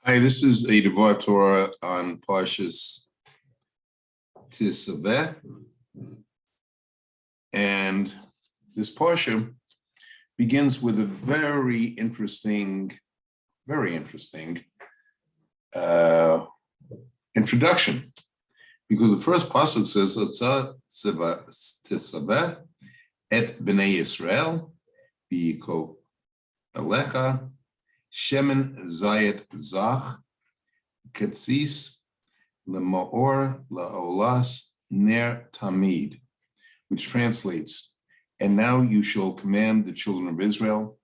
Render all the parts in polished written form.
Hi, this is a Devar Torah on Parshat Tetzaveh, and this Parsha begins with a very interesting introduction, because the first pasuk says Tetzaveh et bnei Yisrael v'yikol alecha Shemen Zayet Zach Ketsis Lemaor Laolas Ner Tamid, which translates, and now you shall command the children of Israel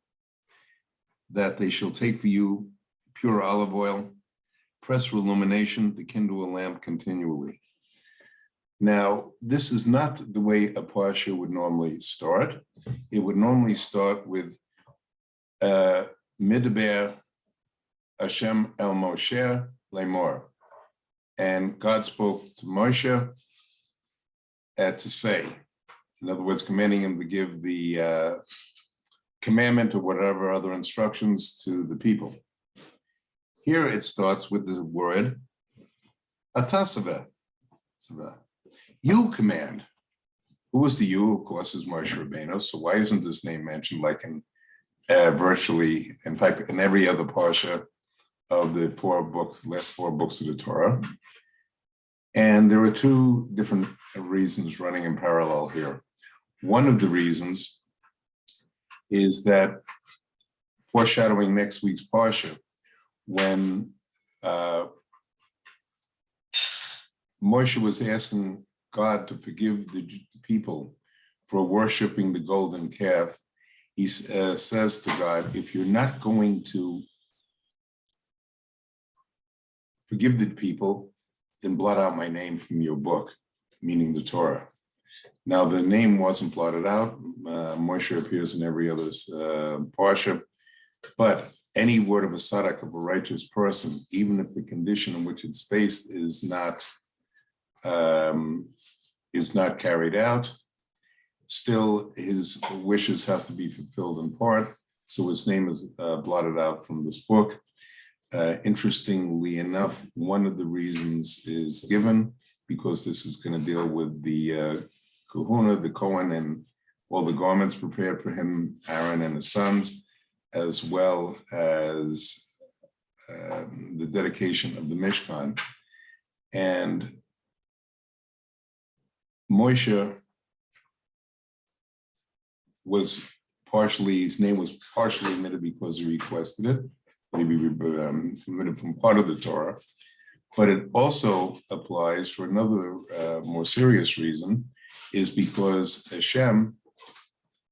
that they shall take for you pure olive oil, press for illumination, to kindle a lamp continually. Now, this is not the way a parsha would normally start. It would normally start with Midbar Hashem el Moshe Lemor, and God spoke to Moshe to say, in other words, commanding him to give the commandment or whatever other instructions to the people. Here it starts with the word Tetzaveh. You command. Who is the you? Of course, is Moshe Rabbeinu. So why isn't this name mentioned like in virtually, in fact, in every other parsha of the last four books of the Torah? And there are two different reasons running in parallel here. One of the reasons is that, foreshadowing next week's parsha, when Moshe was asking God to forgive the people for worshiping the golden calf, he says to God, if you're not going to forgive the people, then blot out my name from your book, meaning the Torah. Now, the name wasn't blotted out. Moshe appears in every other parsha, but any word of a tzaddik, of a righteous person, even if the condition in which it's based is not carried out, still his wishes have to be fulfilled in part, so his name is blotted out from this book. Interestingly enough, one of the reasons is given because this is going to deal with the kahuna, the Kohen, and all the garments prepared for him, Aaron and his sons, as well as the dedication of the Mishkan. And Moshe his name was partially omitted because he requested it, maybe omitted from part of the Torah, but it also applies for another more serious reason, is because Hashem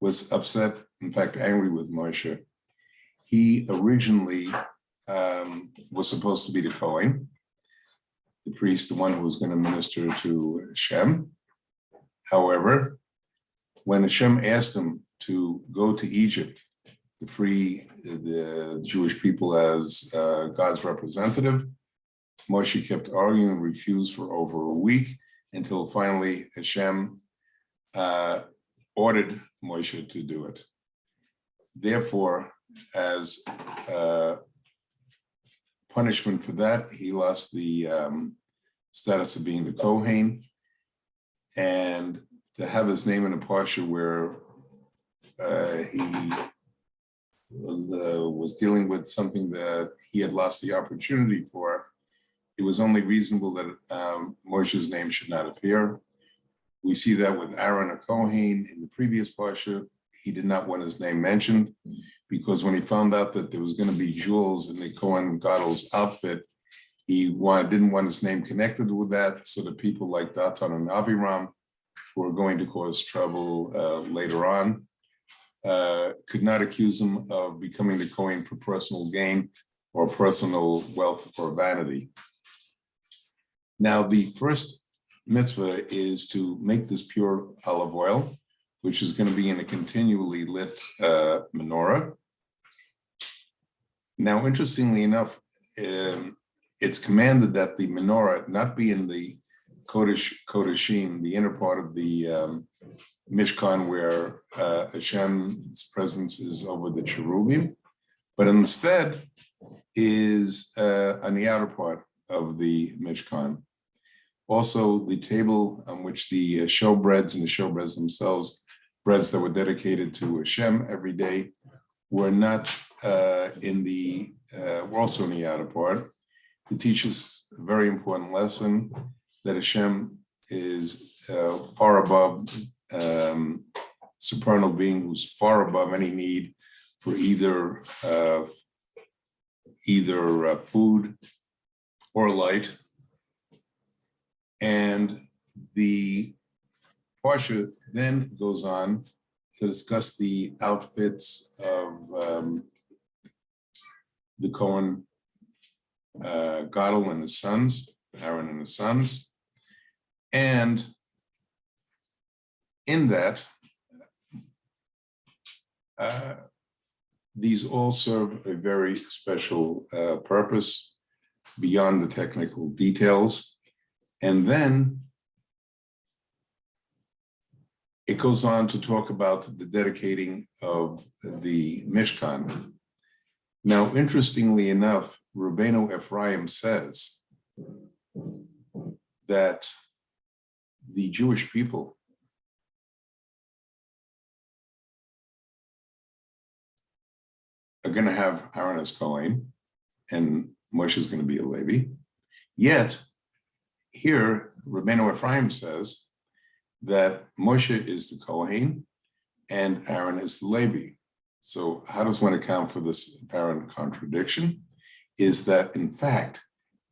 was upset, in fact, angry with Moshe. He originally was supposed to be the Kohen, the priest, the one who was going to minister to Hashem. However, when Hashem asked him to go to Egypt to free the Jewish people as God's representative, Moshe kept arguing and refused for over a week until finally Hashem ordered Moshe to do it. Therefore, as punishment for that, he lost the status of being the Kohen, and to have his name in a parsha where he was dealing with something that he had lost the opportunity for, it was only reasonable that Moshe's name should not appear. We see that with Aaron a Kohen in the previous parsha. He did not want his name mentioned because when he found out that there was going to be jewels in the Kohen Gadol's outfit, he didn't want his name connected with that, so that people like Datan and Aviram, who are going to cause trouble later on, could not accuse him of becoming the Kohen for personal gain or personal wealth or vanity. Now, the first mitzvah is to make this pure olive oil, which is going to be in a continually lit menorah. Now, interestingly enough, it's commanded that the menorah not be in the Kodashim, the inner part of the Mishkan, where Hashem's presence is over the cherubim, but instead is on the outer part of the Mishkan. Also, the table on which the showbreads and the showbreads themselves, breads that were dedicated to Hashem every day, were not were also in the outer part. It teaches a very important lesson that Hashem is far above, supernal being who's far above any need for either food or light. And the Parsha then goes on to discuss the outfits of the Kohen Gadol and his sons, Aaron and his sons. And in that, these all serve a very special purpose beyond the technical details. And then it goes on to talk about the dedicating of the Mishkan. Now, interestingly enough, Rabbeinu Ephraim says that the Jewish people are going to have Aaron as Kohen, and Moshe is going to be a Levi. Yet, here, Rabbeinu Ephraim says that Moshe is the Kohen and Aaron is the Levi. So how does one account for this apparent contradiction? Is that, in fact,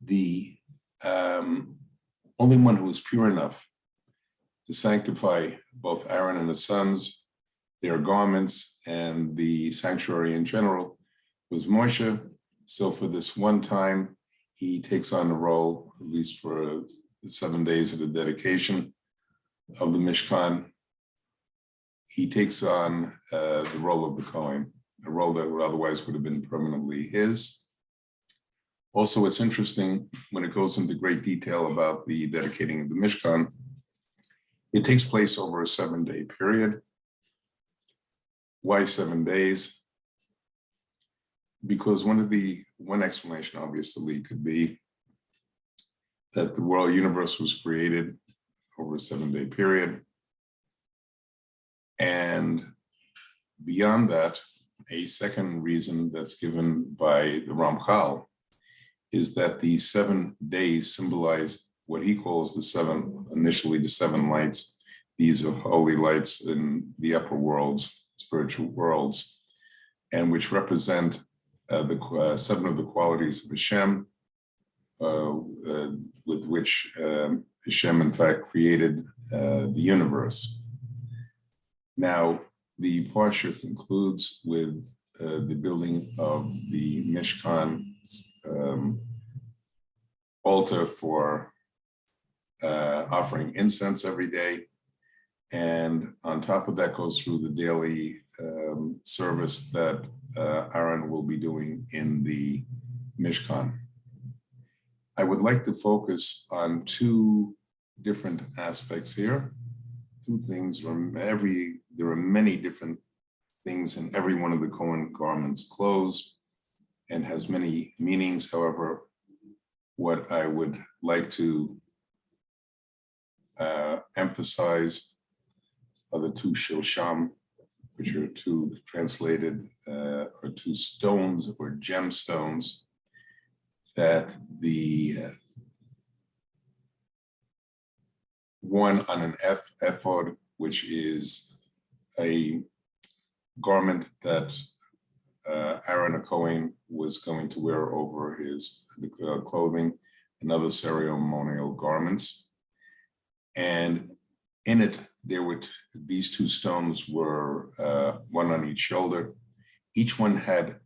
the only one who was pure enough to sanctify both Aaron and his sons, their garments, and the sanctuary in general was Moshe. So for this one time, he takes on the role, at least for the 7 days of the dedication of the Mishkan. He takes on the role of the Kohen, a role that otherwise would have been permanently his. Also, it's interesting when it goes into great detail about the dedicating of the Mishkan. It takes place over a 7-day period. Why 7 days? Because one explanation obviously could be that the world universe was created over a 7-day period. And beyond that, a second reason that's given by the Ramchal is that the 7 days symbolize what he calls initially the seven lights. These are holy lights in the upper worlds, spiritual worlds, and which represent the 7 of the qualities of Hashem, with which Hashem, in fact, created the universe. Now, the Parsha concludes with the building of the Mishkan altar for offering incense every day. And on top of that goes through the daily service that Aaron will be doing in the Mishkan. I would like to focus on 2 different aspects here. 2 things. There are many different things in every one of the Kohen garments, clothes, and has many meanings. However, what I would like to emphasize are the 2 shosham, which are 2 translated or 2 stones or gemstones that the one on an ephod, which is a garment that Aaron Cohen was going to wear over his clothing and other ceremonial garments. And in it, these 2 stones were one on each shoulder. Each one had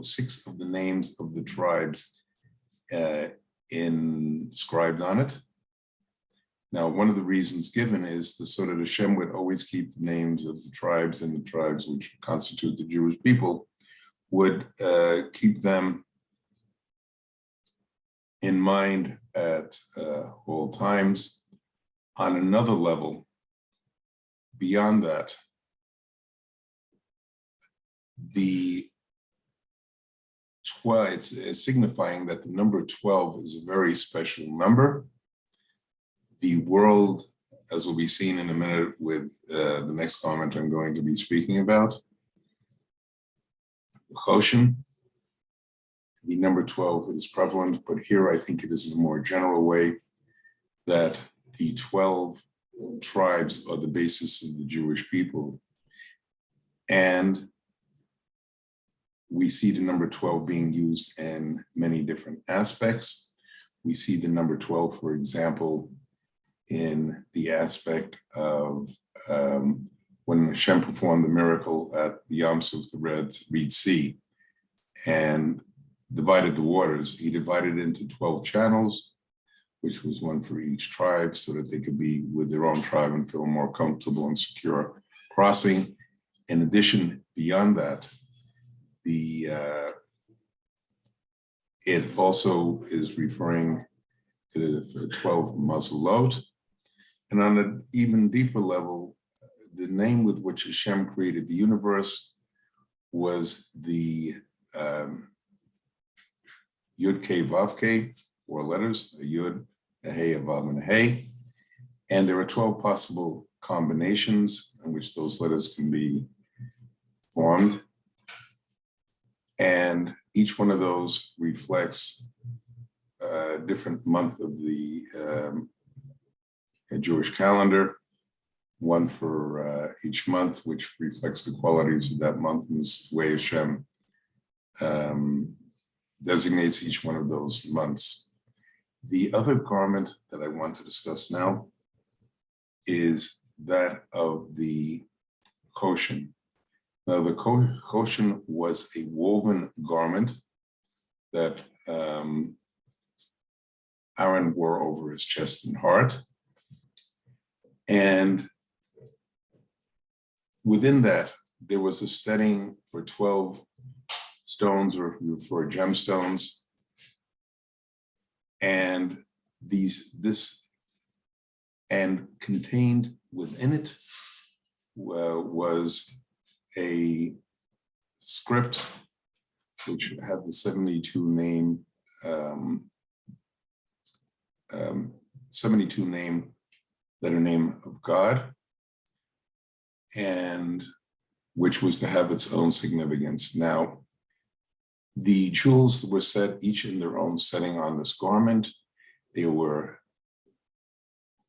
6 of the names of the tribes inscribed on it. Now, one of the reasons given is so that Hashem would always keep the names of the tribes, and the tribes which constitute the Jewish people would keep them in mind at all times. On another level, beyond that, the 12, it's signifying that the number 12 is a very special number. The world, as will be seen in a minute with the next comment I'm going to be speaking about, the Choshen, the number 12 is prevalent, but here I think it is in a more general way that the 12 tribes are the basis of the Jewish people. And we see the number 12 being used in many different aspects. We see the number 12, for example, in the aspect of when Hashem performed the miracle at the Yam Suf, the Red Sea, and divided the waters. He divided into 12 channels, which was one for each tribe, so that they could be with their own tribe and feel more comfortable and secure crossing. In addition, beyond that, it also is referring to the 12 Mazalot. And on an even deeper level, the name with which Hashem created the universe was the Yud Kei Vav Kei, 4 letters, a Yud, a Hey, a Vav, and a Hey. And there are 12 possible combinations in which those letters can be formed. And each one of those reflects a different month of the Jewish calendar, one for each month, which reflects the qualities of that month in this way Hashem designates each one of those months. The other garment that I want to discuss now is that of the Choshen. Now, the Choshen was a woven garment that Aaron wore over his chest and heart. And within that, there was a setting for 12 stones or for gemstones. And and contained within it was a script which had the 72 name letter name of God, and which was to have its own significance. Now, the jewels were set each in their own setting on this garment. They were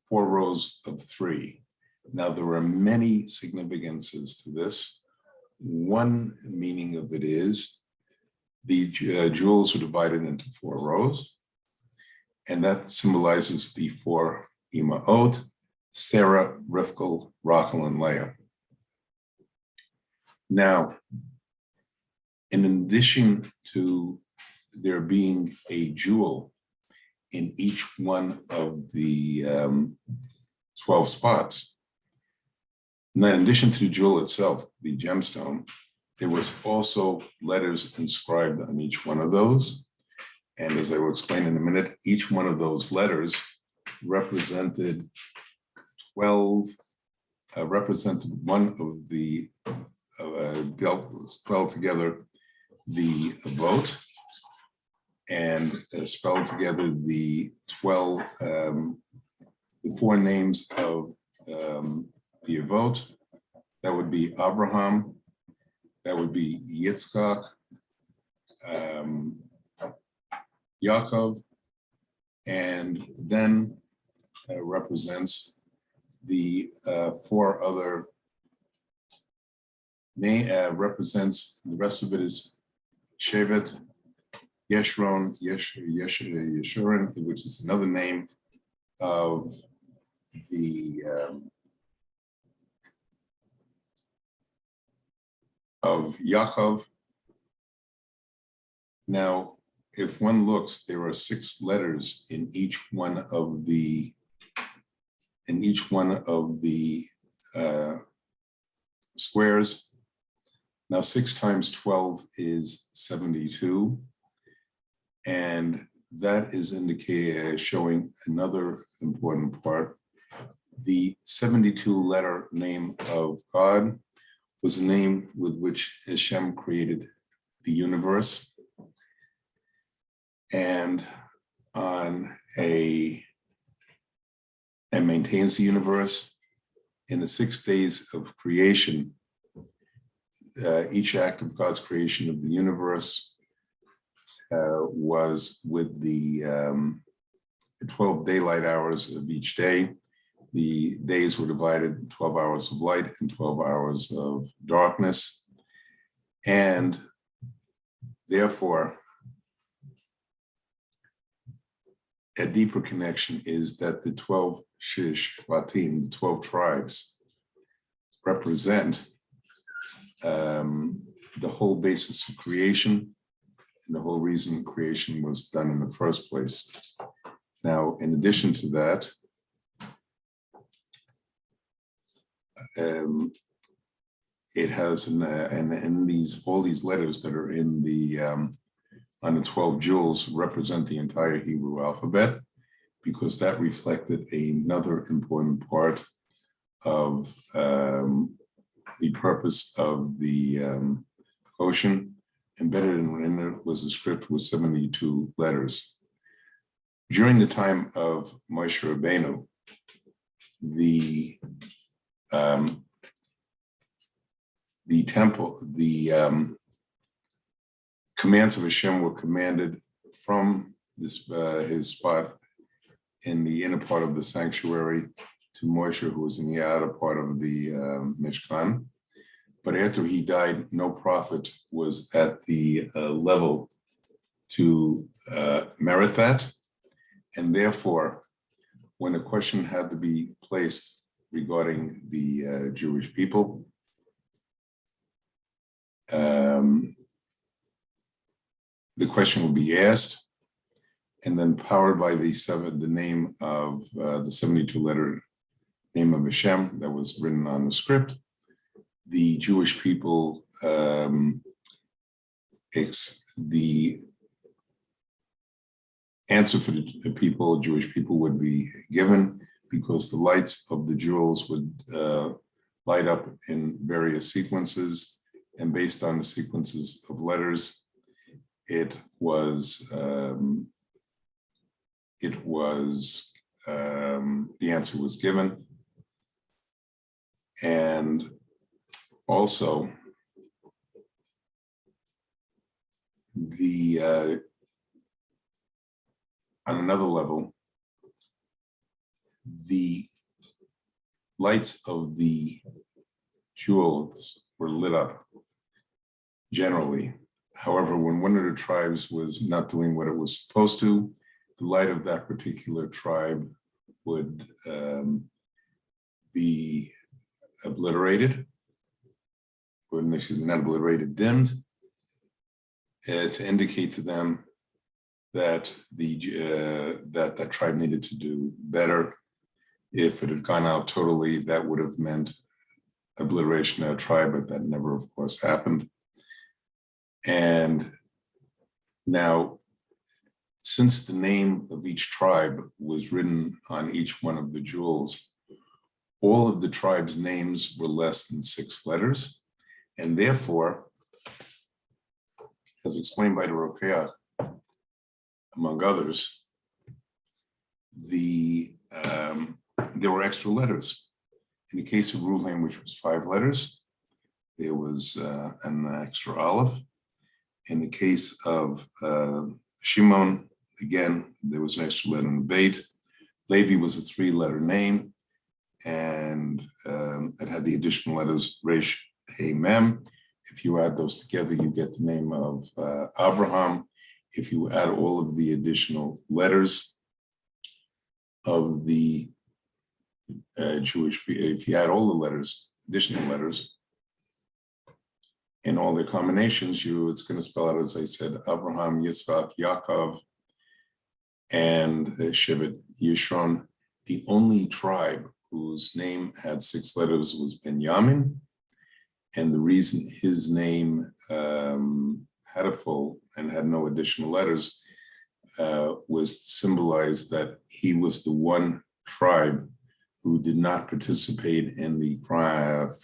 4 rows of 3. Now, there are many significances to this. One meaning of it is the jewels were divided into 4 rows, and that symbolizes the 4 Imaot, Sarah, Rivka, Rachel, and Leah. Now, in addition to there being a jewel in each one of the 12 spots, and then in addition to the jewel itself, the gemstone, there was also letters inscribed on each one of those. And as I will explain in a minute, each one of those letters represented 12, represented one of the, spelled together the vote, and spelled together the 12, the 4 names of the Avot. That would be Abraham, that would be Yitzchak, Yaakov, and then represents the 4 other represents, the rest of it is Shevet, Yeshron, Yeshurun, which is another name of the of Yaakov. Now, if one looks, there are 6 letters in each one of the squares. Now, 6 times 12 is 72, and that is showing another important part. The 72-letter name of God was a name with which Hashem created the universe. and maintains the universe. In the 6 days of creation, each act of God's creation of the universe was with the 12 daylight hours of each day. The days were divided in 12 hours of light and 12 hours of darkness. And therefore, a deeper connection is that the 12 Shvatim, the 12 tribes, represent the whole basis of creation and the whole reason creation was done in the first place. Now, in addition to that, it has all these letters that are in the on the 12 jewels represent the entire Hebrew alphabet, because that reflected another important part of the purpose of the ocean. Embedded in it was a script with 72 letters. During the time of Moshe Rabbeinu, the temple, the commands of Hashem were commanded from this his spot in the inner part of the sanctuary to Moshe, who was in the outer part of the Mishkan. But after he died, no prophet was at the level to merit that. And therefore, when a question had to be placed regarding the Jewish people, the question would be asked, and then powered by the name of the 72-letter name of Hashem that was written on the script, the Jewish people, the answer for the people, Jewish people, would be given, because the lights of the jewels would light up in various sequences, and based on the sequences of letters, the answer was given. And also, on another level, the lights of the jewels were lit up generally. However, when one of the tribes was not doing what it was supposed to, the light of that particular tribe would be obliterated, or not obliterated, dimmed, to indicate to them that that tribe needed to do better. If it had gone out totally, that would have meant obliteration of a tribe, but that never, of course, happened. And now, since the name of each tribe was written on each one of the jewels, all of the tribes' names were less than 6 letters, and therefore, as explained by the Rokeach, among others, there were extra letters. In the case of Reuven, which was 5 letters, there was an extra aleph. In the case of Shimon, again, there was an extra letter in the beit. Levi was a 3-letter name, and it had the additional letters Resh, He, Mem. If you add those together, you get the name of Abraham. If you add all of the additional letters of the Jewish, if you add all the letters, additional letters, in all their combinations, it's going to spell out, as I said, Abraham, Yitzhak, Yaakov, and Shevet Yishron. The only tribe whose name had 6 letters was Benjamin, and the reason his name had a full and had no additional letters was to symbolize that he was the one tribe who did not participate in the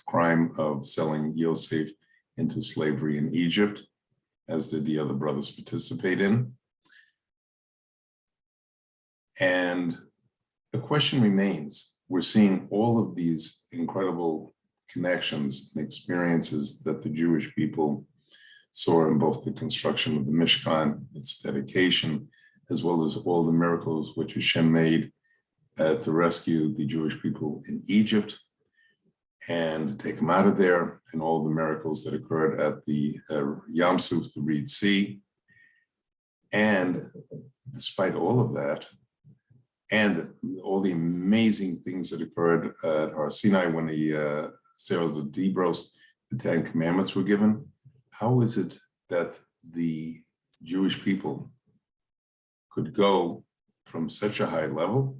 crime of selling Yosef into slavery in Egypt, as did the other brothers participate in. And the question remains, we're seeing all of these incredible connections and experiences that the Jewish people saw in both the construction of the Mishkan, its dedication, as well as all the miracles which Hashem made to rescue the Jewish people in Egypt and take them out of there, and all the miracles that occurred at the Yam Suf, the Reed Sea. And despite all of that, and all the amazing things that occurred at Har Sinai when the Sales of Debros, the 10 Commandments were given, how is it that the Jewish people could go from such a high level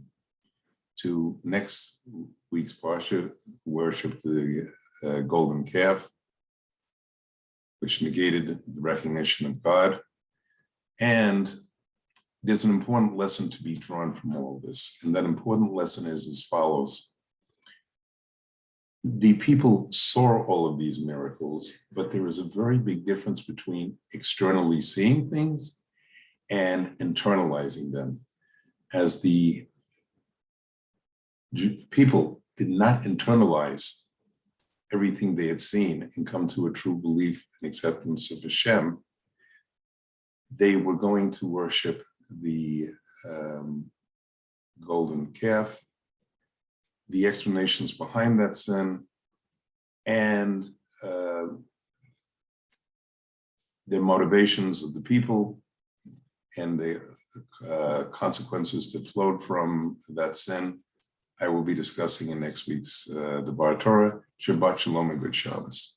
to next week's Parsha, worship the golden calf, which negated the recognition of God? And there's an important lesson to be drawn from all of this. And that important lesson is as follows. The people saw all of these miracles, but there is a very big difference between externally seeing things and internalizing them. As the people did not internalize everything they had seen and come to a true belief and acceptance of Hashem, they were going to worship the golden calf, the explanations behind that sin, and the motivations of the people and the consequences that flowed from that sin, I will be discussing in next week's the Bar Torah. Shabbat Shalom and good Shabbos.